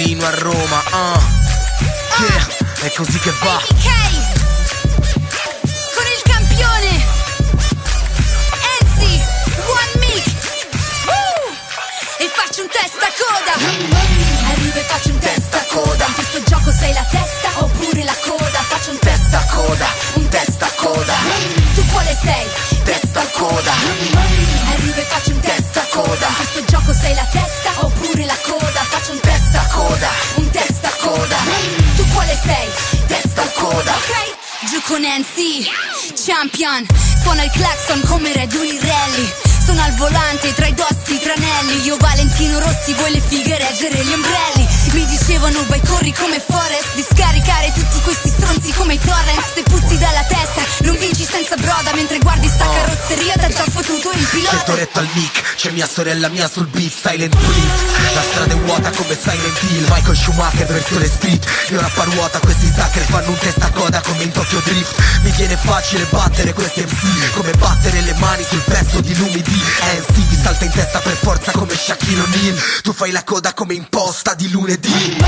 Torino a Roma, yeah, è così che va. ABK con il campione Enzi, One Mic, e faccio un testa coda. Arrivo e faccio un testa coda. In questo gioco sei la testa oppure la coda. Faccio un testa coda, un testa coda. Tu quale sei? Testa coda. Arrivo e faccio un testa coda. In questo gioco sei la testa oppure la coda. Faccio un testa coda, un testa coda. Tu quale sei? Testa coda. Ok, giù con Enzi, champion. Suona il clacson come Red Bull Rally. Sono al volante tra i dossi, i tranelli. Io Valentino Rossi, voi le fighe reggere gli ombrelli. Mi dicevano vai corri come Forrest, di scaricare tutti questi stronzi come i torrent. Se puzzi dalla testa non vinci senza broda, mentre guardi sta carrozzeria t'ha già fottuto il pilota. C'è Toretto al mic, c'è mia sorella mia sul beat, Silent Please. La strada è vuota come Silent Hill, Michael Schumacher versione street. Io rappa ruota, questi sucker fanno un testa coda come in Tokyo Drift. Mi viene facile battere questi MC, come battere le mani sul pezzo di Lumidi. NC ti salta in testa per forza come Shaquille O'Neal. Tu fai la coda come imposta di lunedì.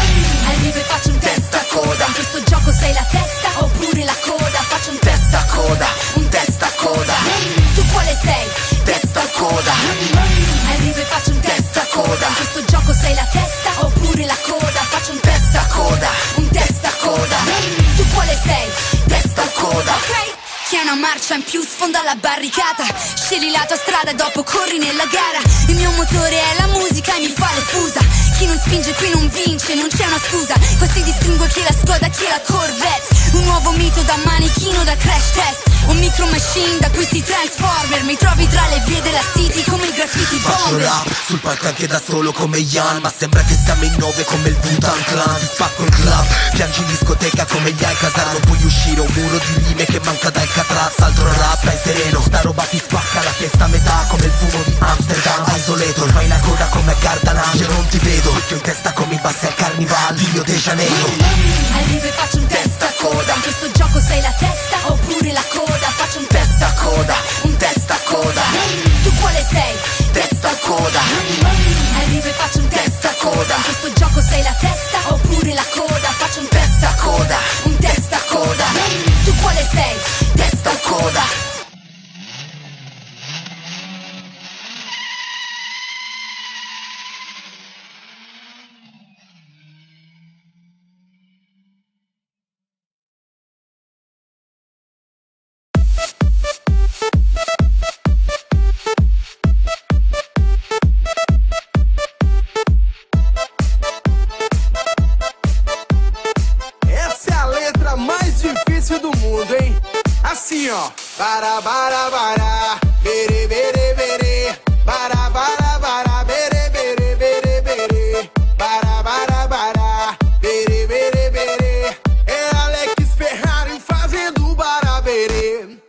Arrivo e faccio un testa coda. In questo gioco sei la testa oppure la coda. Faccio un testa coda, un testa coda. Tu quale sei? Testa coda. Arrivo e faccio un testa coda. In questo gioco sei la testa oppure la coda. Faccio un testa coda, un testa coda. Tu quale sei? Testa coda. Ok, piano marcia in più, sfonda la barricata. Scegli la tua strada e dopo corri nella gara. Il mio motore è la musica e mi fa le fusa. Chi non spinge qui non vince, non c'è una scusa. Così distingue chi è la Skoda, chi è la Corvette. Un nuovo mito da manichino, da crash test. Un micro machine da questi transformer. Mi trovi tra le vie della city come i graffiti Faccio bomber. rap sul palco anche da solo come Ian, ma sembra che siamo in 9 come il Wu-Tang Clan. Ti spacco il club, piangi in discoteca come gli Alcazar. Non puoi uscire un muro di rime che manca dal Catraz. Altro rap, stai sereno, sta roba ti spacca la testa a metà come il fumo di Amsterdam. Isolator, fai la coda come Gardaland. Io non ti vedo, perché in testa come i bassi al Carnival di Rio de Janeiro. Arrivo e faccio un testa coda. In questo gioco sei la testa oppure la coda. Faccio un testa coda, un testa coda. Tu quale sei? Testa coda. Arrivo e faccio un testa coda. In questo gioco sei la testa oppure la coda. Faccio un testa coda, un testa coda. Tu quale sei? Testa coda. Assim, ó. Bara, bara, bara. Bere, bere, bere. Bara, bara, bara. Bere, bere, bere, bere. Bara, bara, bara. Bere, bere, bere. É Alex Ferrari fazendo barabere.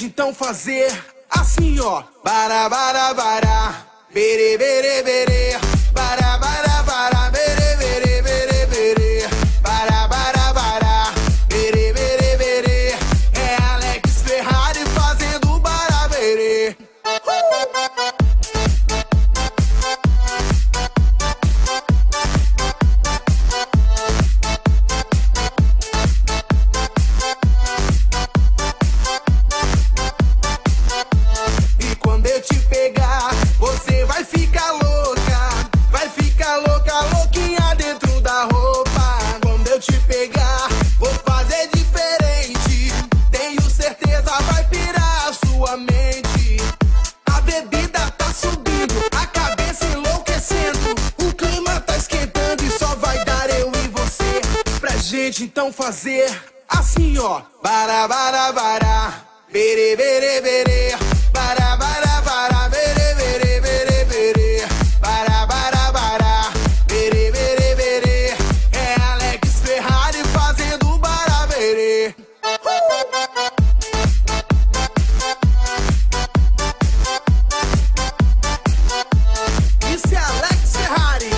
Então fazer assim, ó. Bara, bara, bara. Bere, bere, bere. Bara, bara, bara. Bere, bere, bere, bere. Bara, bara, bara. Bere, bere, bere. É Alex Ferrari fazendo barabere. Então fazer assim, ó. Bara, bara, bara. bere bere bere, bara bara bara, bere bere bere bere, bara bara bara, bere bere bere, é Alex Ferrari fazendo barabere. Isso é Alex Ferrari.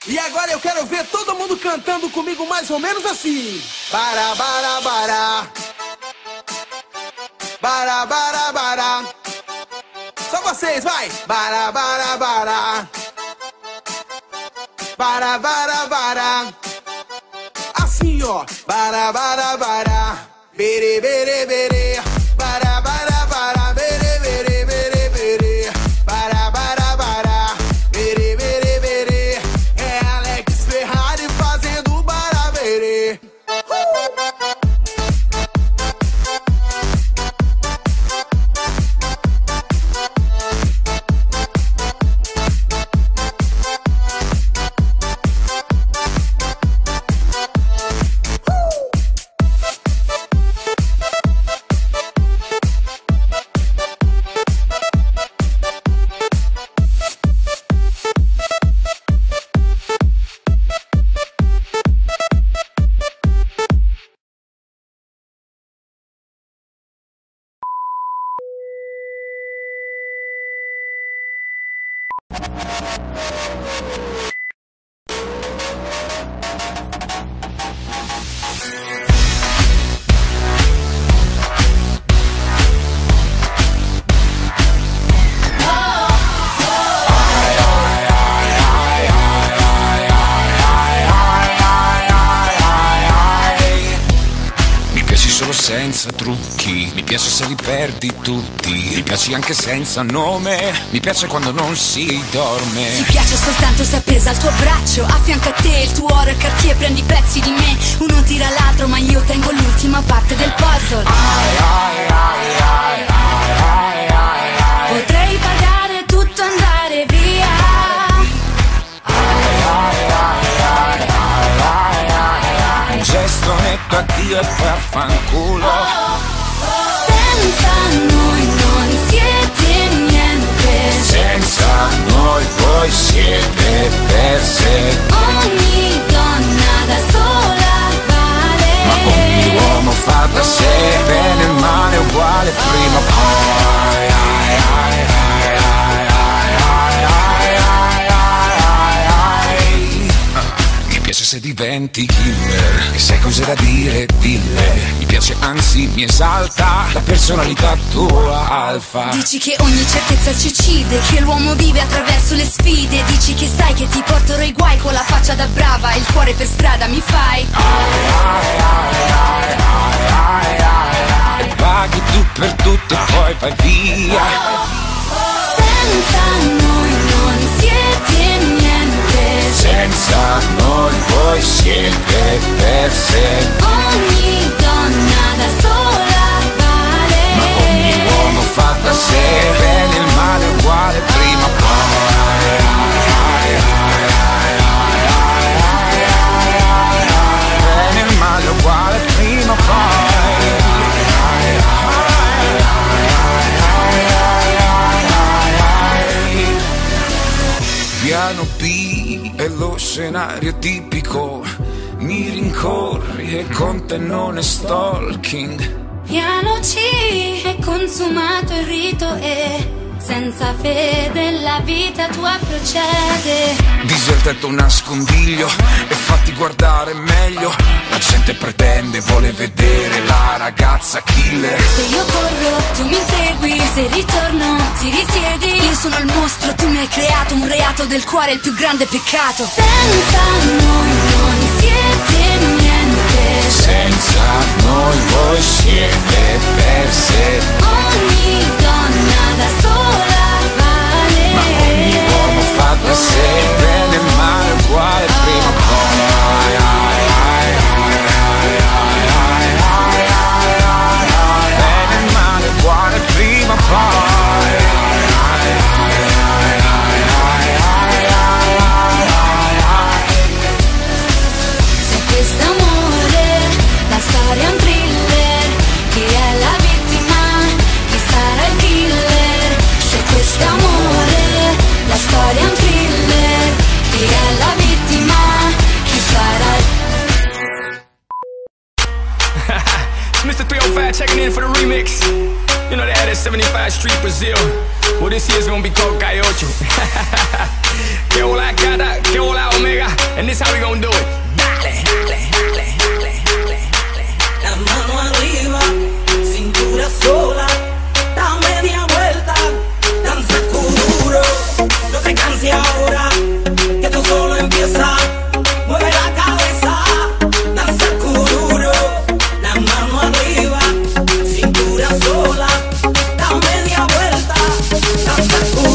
E agora eu quero ver todo mundo cantando comigo mais ou menos assim. Bara bara bara, bara bara bara. Só vocês, vai. Bara bara bara, bara bara bara. Assim ó, bara bara bara, bere bere bere, bara bara bara, bere bere bere bere, bara bara bara, bere bere bere, é Alex Ferrari fazendo barabere. Senza trucchi, mi piace se li perdi tutti, mi piaci anche senza nome, mi piace quando non si dorme. Ti piace soltanto se appesa al tuo braccio, a fianco a te il tuo oro e Cartier, prendi pezzi di me, uno tira l'altro ma io tengo l'ultima parte del puzzle. Potrei pagare tutto, andare via. Un gesto netto, addio e poi affanculo. Senza noi non siete niente, Senza noi voi siete perse, ogni donna da sola vale. ma ogni uomo fa da sé, bene e male uguale prima o poi. Mi piace se diventi killer, e sai cose da dire, dille. Mi piace anzi mi esalta la personalità tua alfa. Dici che ogni certezza ci uccide, che l'uomo vive attraverso le sfide. Dici che sai che ti porterò i guai con la faccia da brava, il cuore per strada mi fai. E paghi tu per tutto e poi vai via. Senza noi non siete niente, Senza noi voi siete perse, ogni donna da sola vale. ma ogni uomo fa da sé, bene e il male uguale prima o poi. Bene e il male uguale prima o poi. Piano B è lo scenario tipico, mi rincorri e con te non è stalking. Piano C è consumato il rito e senza fede la vita tua procede. Diesel tetto nascondiglio e fatti guardare meglio. La gente pretende, vuole vedere la ragazza killer. Se io corro, tu mi segui, se ritorno, ti risiedi. Io sono il mostro, tu mi hai creato un reato del cuore, il più grande peccato. Senza noi non siete niente, Senza noi voi siete perse, ogni donna da sola vale. ma ogni uomo fa da sé, bene e male uguale prima o poi. Bene e male uguale prima o poi. Mr. 305 checking in for the remix. You know they had that 75 Street Brazil. Well, this year's gonna be called Calle Ocho. Que hola gata, que hola omega. And this how we gonna do it. Dale, dale, dale, dale, dale, dale. La mano arriba, cintura sola. Da media vuelta, danza duro. No te canses ahora, que tú solo empieza. Mueve la cabeza, danza duro. La mano arriba, cintura sola. Da media vuelta, danza duro.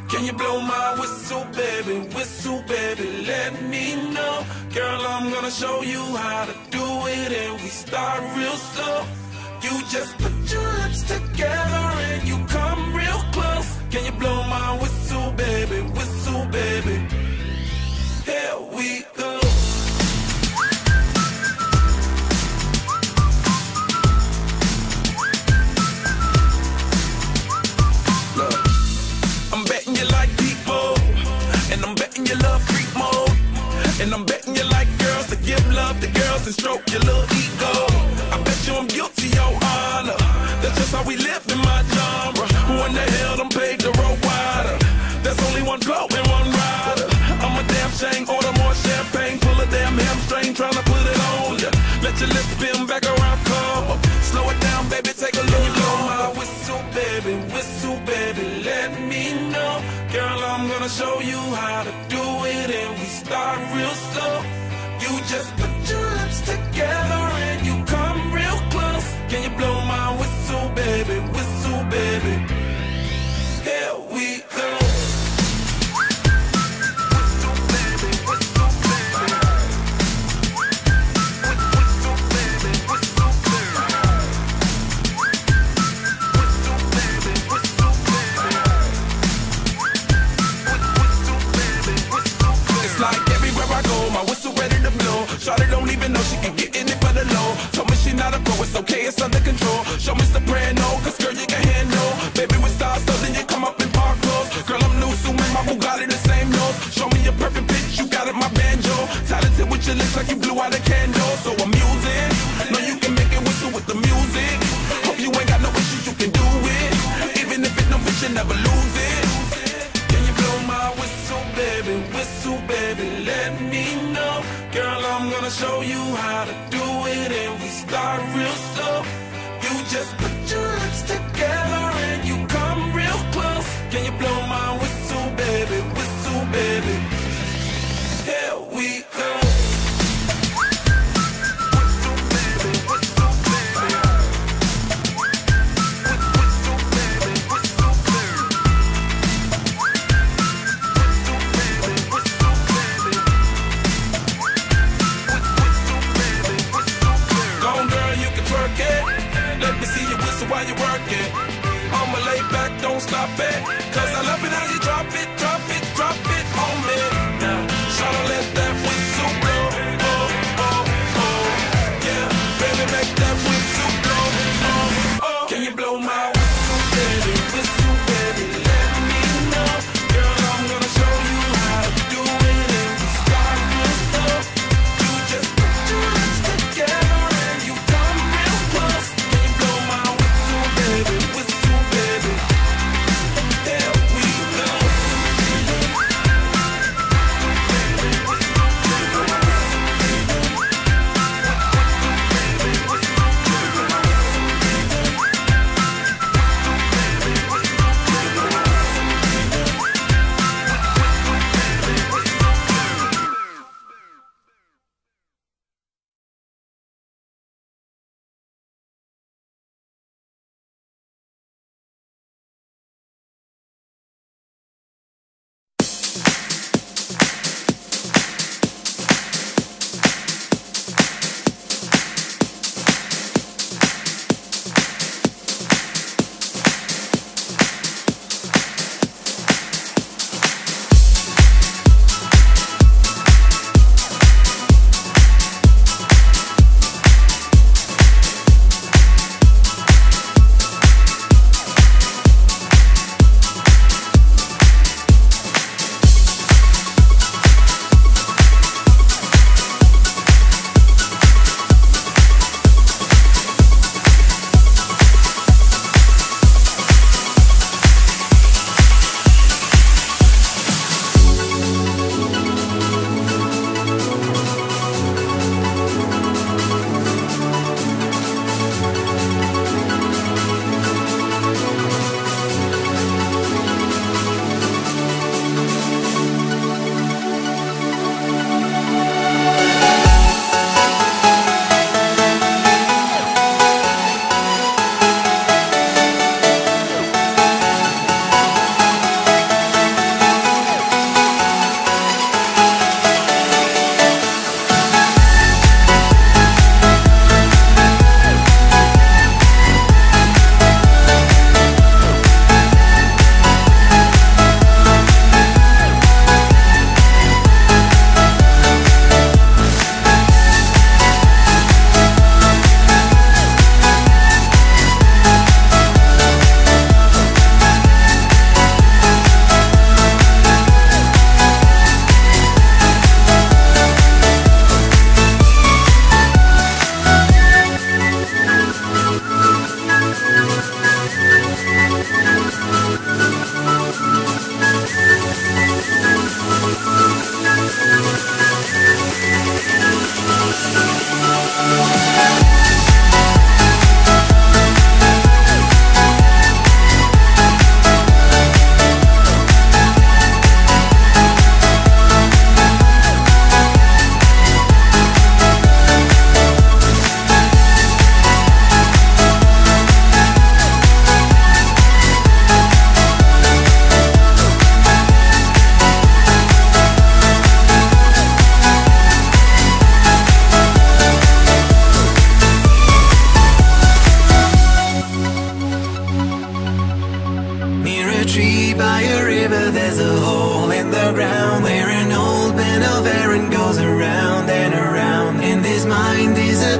Can you blow my whistle, baby, let me know. Girl, I'm gonna show you how to do it, and we start real slow. You just put your lips together and you come real close. Can you blow my whistle, baby, here we go. And I'm betting you like girls to give love to girls and stroke your little ego. I bet you I'm guilty, your honor. That's just how we live in my genre. Who in the hell done paved the road wider? There's only one blow and one rider. I'm a damn shame, order more champagne, pull a damn hamstring, tryna put it on ya. Let your lips spin back around, come up. Slow it down, baby, take a look. Blow my whistle, baby, let me know. Girl, I'm gonna show you how to do it, and we start real slow. You just put your lips together and you come real close. Can you blow my whistle, baby, here we go. Shawty don't even know she can get in it for the low. Told me she not a pro, it's okay, it's under control. Show me soprano, cause girl, you can handle. Baby, with stars, so then you come up in park clothes. Girl, I'm new, so my Bugatti the same nose. Show me a perfect pitch, you got it, my banjo. Talented with your lips like you blew out a candle. So I'm using, know you can make it whistle with the music. Hope you ain't got no issues, you can do it. Even if it don't fit, you never lose it. Can you blow my whistle, baby, let me know. Girl, I'm gonna show you how to do it, and we start real slow. You just put your lips together and you come real close. Can you blow my whistle, baby, here we go. While you work it, I'ma lay back, don't stop it. Cause I love it how you drop it on me. Now, tryna let that whistle blow. Oh, oh, oh. Yeah, baby, make that whistle blow. Oh, oh. Can you blow my whistle, baby, let me know. Girl, I'm gonna show you how to do it, and we start real slow. You just put your lips together and you come real close. Can you blow my whistle, baby, there we go.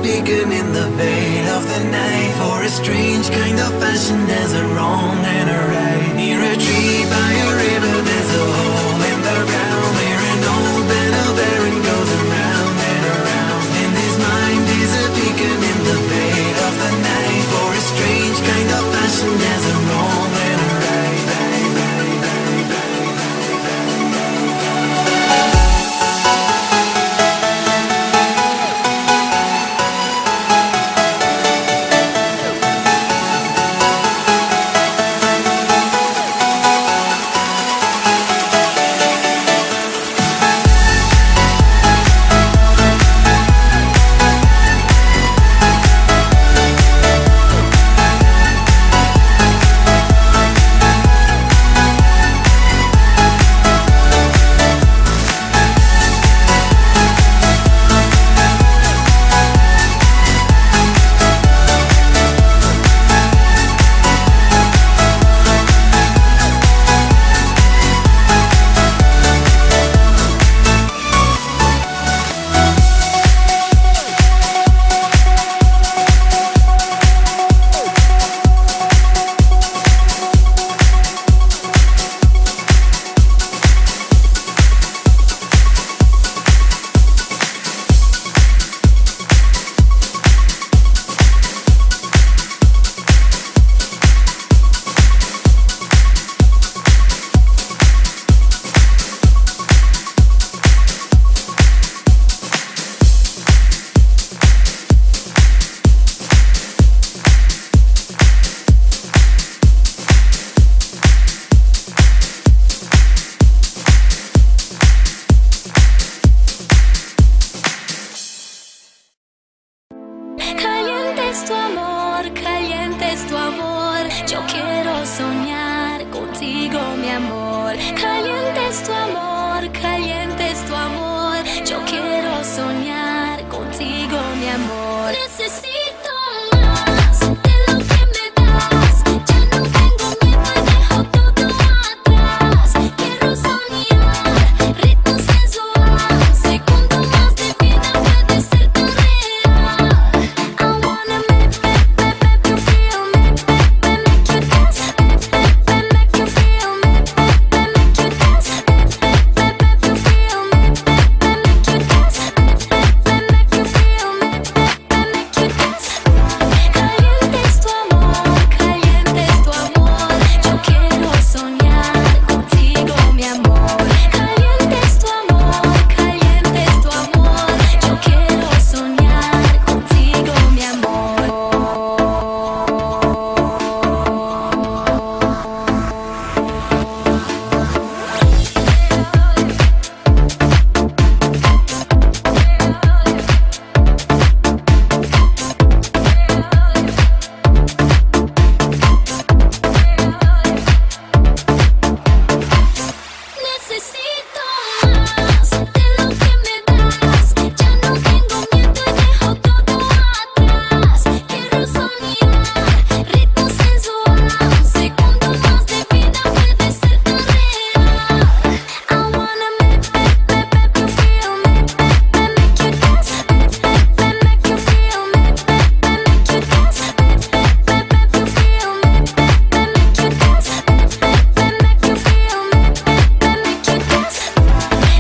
beacon in the veil of the night. a strange kind of fashion. There's a wrong and a right. Near a tree by a river, there's a hole in the ground where an old band of errand goes around and around. And his mind is a beacon in the fade of the night. For a strange kind of fashion, there's a wrong and a right. Caliente es tu amor, yo quiero soñar contigo, mi amor. Caliente es tu amor, caliente es tu amor, yo quiero soñar contigo, mi amor. Necesito más de lo que me das, ya no tengo miedo y dejo todo atrás. Quiero soñar, ritmo sensual, segundo más de vida puede ser tan real. I wanna make you feel me, make you dance, make you feel me, make you dance, make you feel me, make you dance, make you feel me, make you dance. Caliente es tu amor, caliente es tu amor, yo quiero soñar contigo, mi amor. Caliente es tu amor, caliente es tu amor, yo quiero soñar contigo, mi amor. Necesito más de lo que me das, ya no tengo miedo y dejo todo atrás. Quiero soñar, ritmo sensual, segundo más de vida puede ser tan real. I wanna make you feel me, make you dance, make you feel me, make you dance, make you feel me, make you dance, make you feel me, make you dance.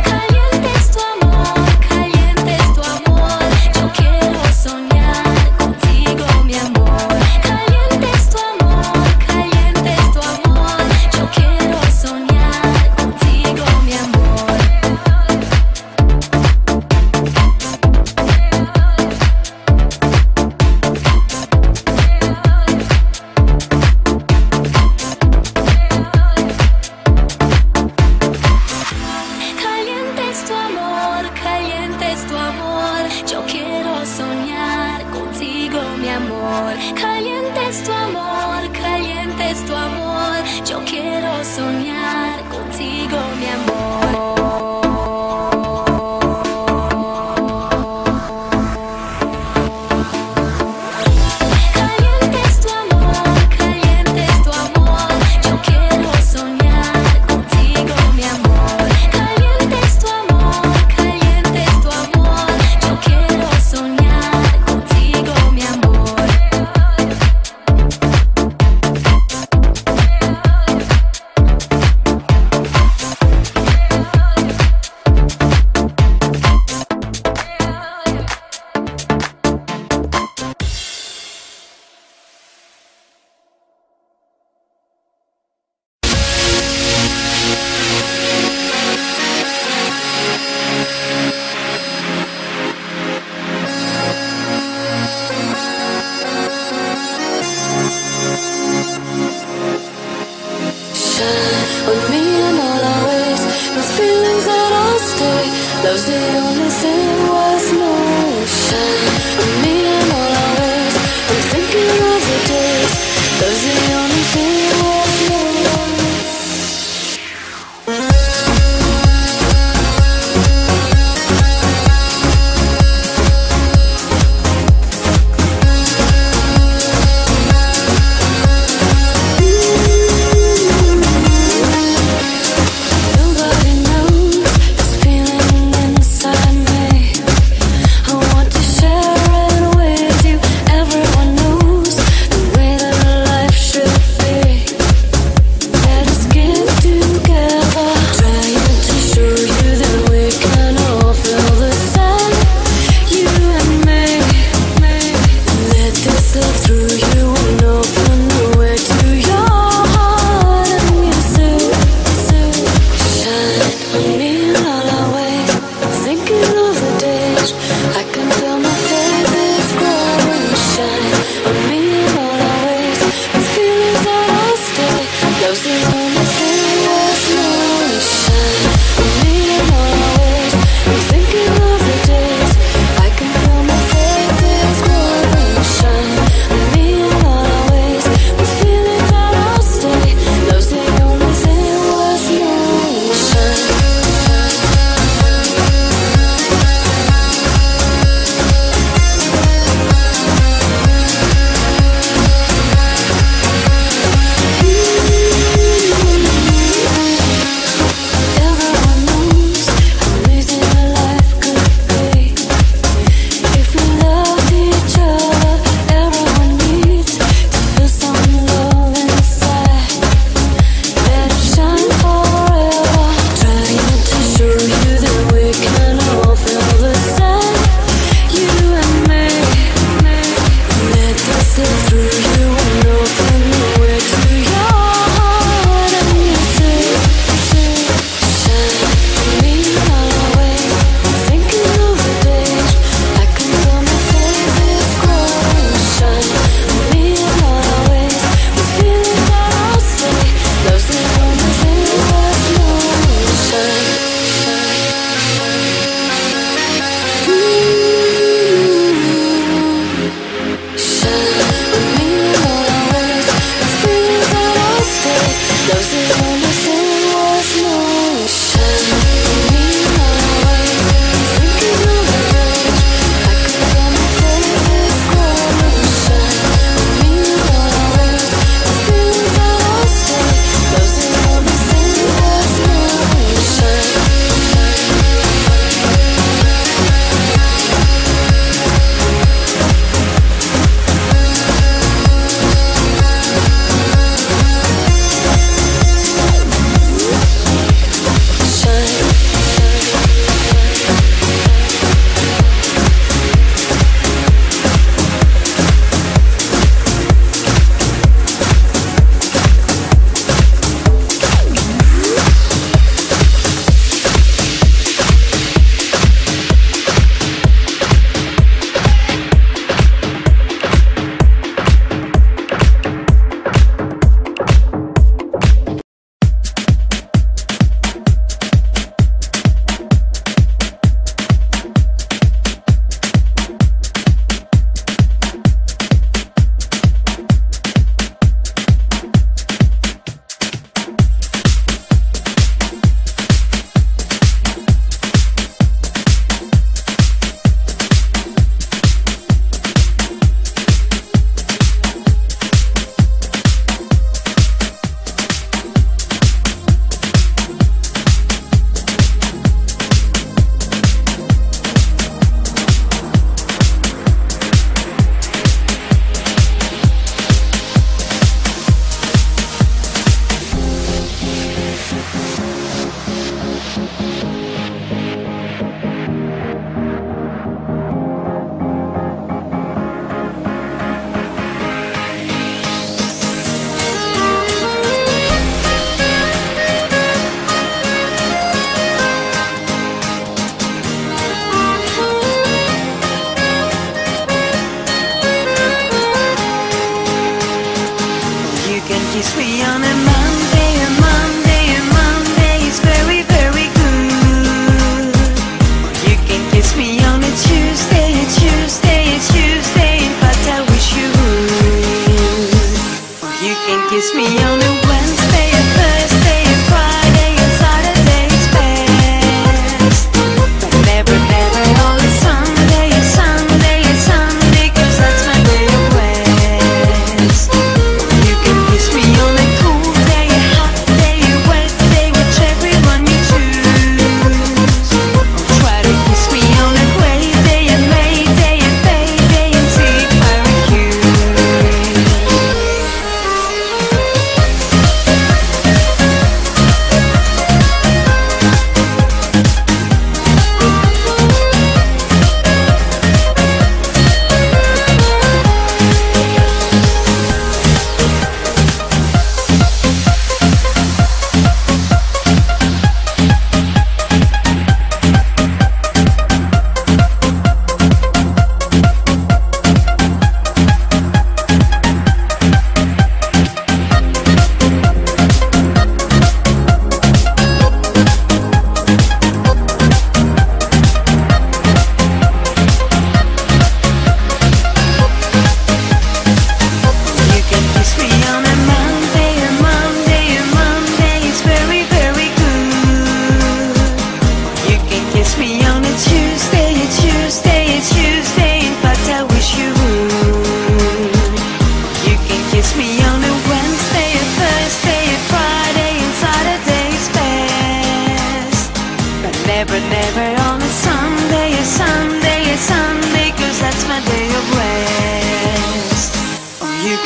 Caliente es tu amor, caliente es tu amor, yo quiero soñar contigo, mi amor. Caliente es tu amor, caliente es tu amor, yo quiero soñar contigo, mi amor. Caliente es tu amor, caliente es tu amor, yo quiero soñar contigo, mi amor. Caliente es tu amor, caliente es tu amor, yo quiero soñar contigo, mi amor. Caliente es tu amor, caliente es tu amor, yo quiero soñar contigo, mi amor. Caliente es tu amor, caliente es tu amor, yo quiero soñar contigo, mi amor. on me and all our ways. Those feelings that I'll stay. Love's the only thing worth knowing. Shine on me and all our ways. I'm thinking of the days. Love's the only thing worth knowing.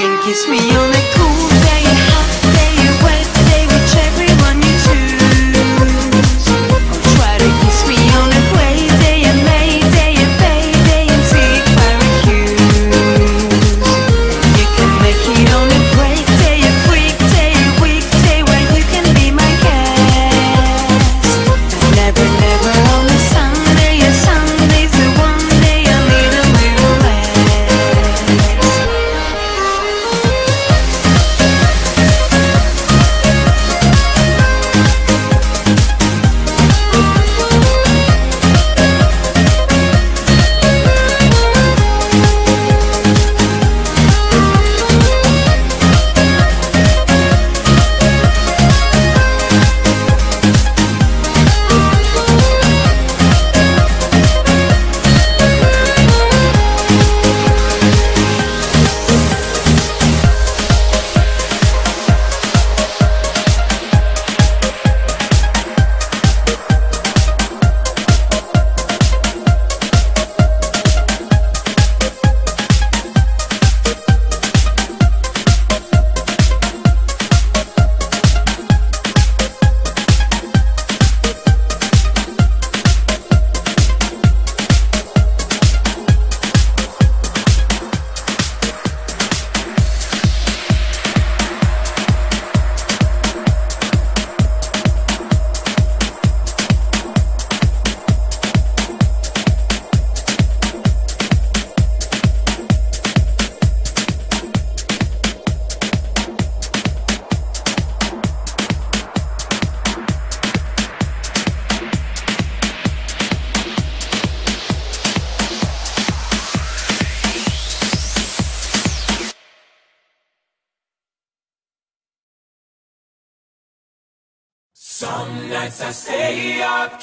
can kiss me on a cool day, a hot day, a wet day, whichever one you choose. Or try to kiss me on a gray day, a May day, a Bay day, and see if I refuse. You can make it on a break day, a freak day, a weekday, where you can be my guest. But never, never on a Sunday. A Sunday's the one day I need a little less. Some nights I stay up.